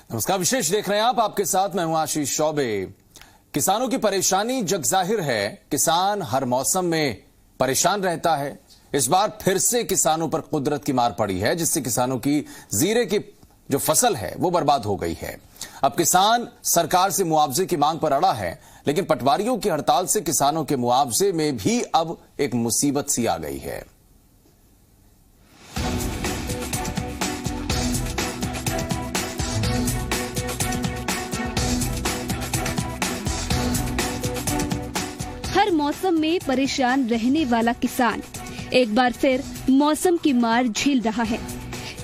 नमस्कार, विशेष देख रहे हैं आप। आपके साथ मैं हूं आशीष चौबे। किसानों की परेशानी जग जाहिर है। किसान हर मौसम में परेशान रहता है। इस बार फिर से किसानों पर कुदरत की मार पड़ी है, जिससे किसानों की जीरे की जो फसल है वो बर्बाद हो गई है। अब किसान सरकार से मुआवजे की मांग पर अड़ा है, लेकिन पटवारियों की हड़ताल से किसानों के मुआवजे में भी अब एक मुसीबत सी आ गई है। हर मौसम में परेशान रहने वाला किसान एक बार फिर मौसम की मार झेल रहा है।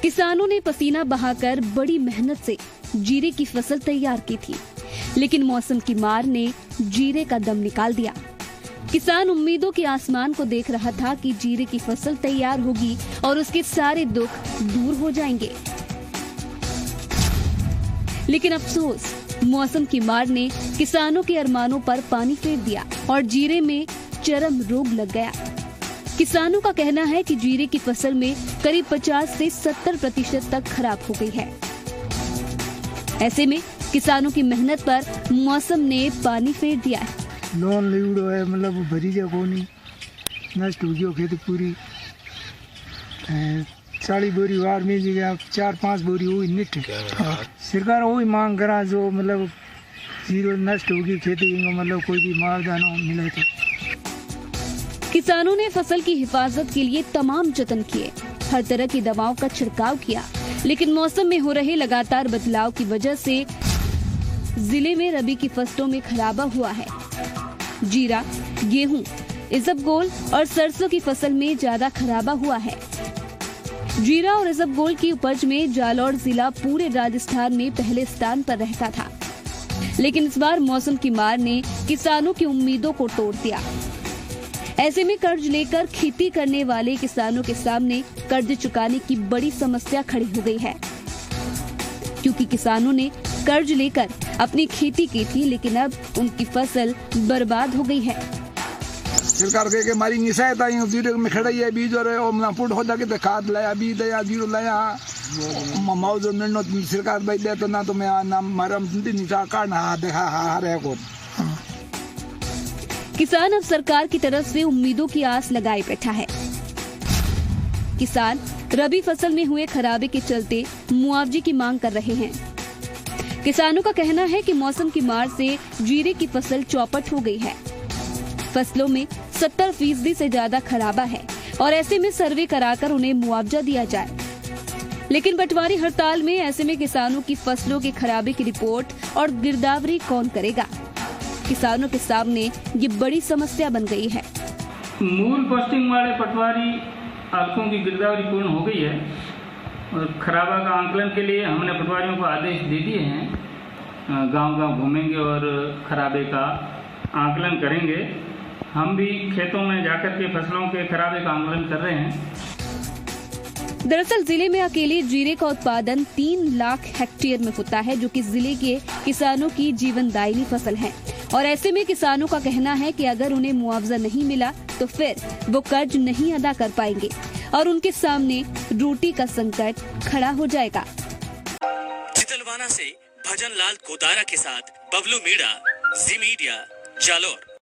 किसानों ने पसीना बहाकर बड़ी मेहनत से जीरे की फसल तैयार की थी, लेकिन मौसम की मार ने जीरे का दम निकाल दिया। किसान उम्मीदों के आसमान को देख रहा था कि जीरे की फसल तैयार होगी और उसके सारे दुख दूर हो जाएंगे, लेकिन अफसोस, मौसम की मार ने किसानों के अरमानों पर पानी फेर दिया और जीरे में चरम रोग लग गया। किसानों का कहना है कि जीरे की फसल में करीब 50 से 70% तक खराब हो गई है। ऐसे में किसानों की मेहनत पर मौसम ने पानी फेर दिया है। लोन लीडो है, मतलब भरी जगह नहीं, नष्ट हो गई खेती पूरी। 40 बोरी वार में जगह 4-5 बोरी हुई निट। सरकार वही मांग करा जो मतलब जीरो नष्ट होगी खेती, मतलब कोई भी मुआवजा न मिले तो। किसानों ने फसल की हिफाजत के लिए तमाम जतन किए, हर तरह की दवाओं का छिड़काव किया, लेकिन मौसम में हो रहे लगातार बदलाव की वजह से जिले में रबी की फसलों में खराबा हुआ है। जीरा, गेहूं, इसबगोल और सरसों की फसल में ज्यादा खराबा हुआ है। जीरा और इसबगोल की उपज में जालौर जिला पूरे राजस्थान में पहले स्थान पर रहता था, लेकिन इस बार मौसम की मार ने किसानों की उम्मीदों को तोड़ दिया। ऐसे में कर्ज लेकर खेती करने वाले किसानों के सामने कर्ज चुकाने की बड़ी समस्या खड़ी हो गई है, क्योंकि किसानों ने कर्ज लेकर अपनी खेती की थी, लेकिन अब उनकी फसल बर्बाद हो गई है। सरकार के हमारी निशायता जीरो में खड़ाई है, बीज और पुट हो जाके तो खाद लाया, बीज लाया, जीरो लाया, मुआवजा मिलना सरकार भाई दे तो ना तो मैं ना मरम निशा काटना देखा हारे को। किसान अब सरकार की तरफ से उम्मीदों की आस लगाए बैठा है। किसान रबी फसल में हुए खराबे के चलते मुआवजे की मांग कर रहे हैं। किसानों का कहना है कि मौसम की मार से जीरे की फसल चौपट हो गई है। फसलों में 70% से ज्यादा खराबा है और ऐसे में सर्वे कराकर उन्हें मुआवजा दिया जाए, लेकिन पटवारी हड़ताल में ऐसे में किसानों की फसलों के खराबे की रिपोर्ट और गिरदावरी कौन करेगा? किसानों के सामने ये बड़ी समस्या बन गई है। मूल पोस्टिंग वाले पटवारी आलकों की गिरदावरी पूर्ण हो गई है और खराबा का आंकलन के लिए हमने पटवारियों को आदेश दे दिए हैं। गांव-गांव घूमेंगे और खराबे का आंकलन करेंगे। हम भी खेतों में जाकर के फसलों के खराबे का आंकलन कर रहे हैं। दरअसल जिले में अकेले जीरे का उत्पादन 3 लाख हेक्टेयर में होता है, जो कि जिले के किसानों की जीवनदायिनी फसल है। और ऐसे में किसानों का कहना है कि अगर उन्हें मुआवजा नहीं मिला तो फिर वो कर्ज नहीं अदा कर पाएंगे और उनके सामने रोटी का संकट खड़ा हो जाएगा। चितलवाना से भजन लाल कोदारा के साथ बबलू मीणा, जी मीडिया, जालौर।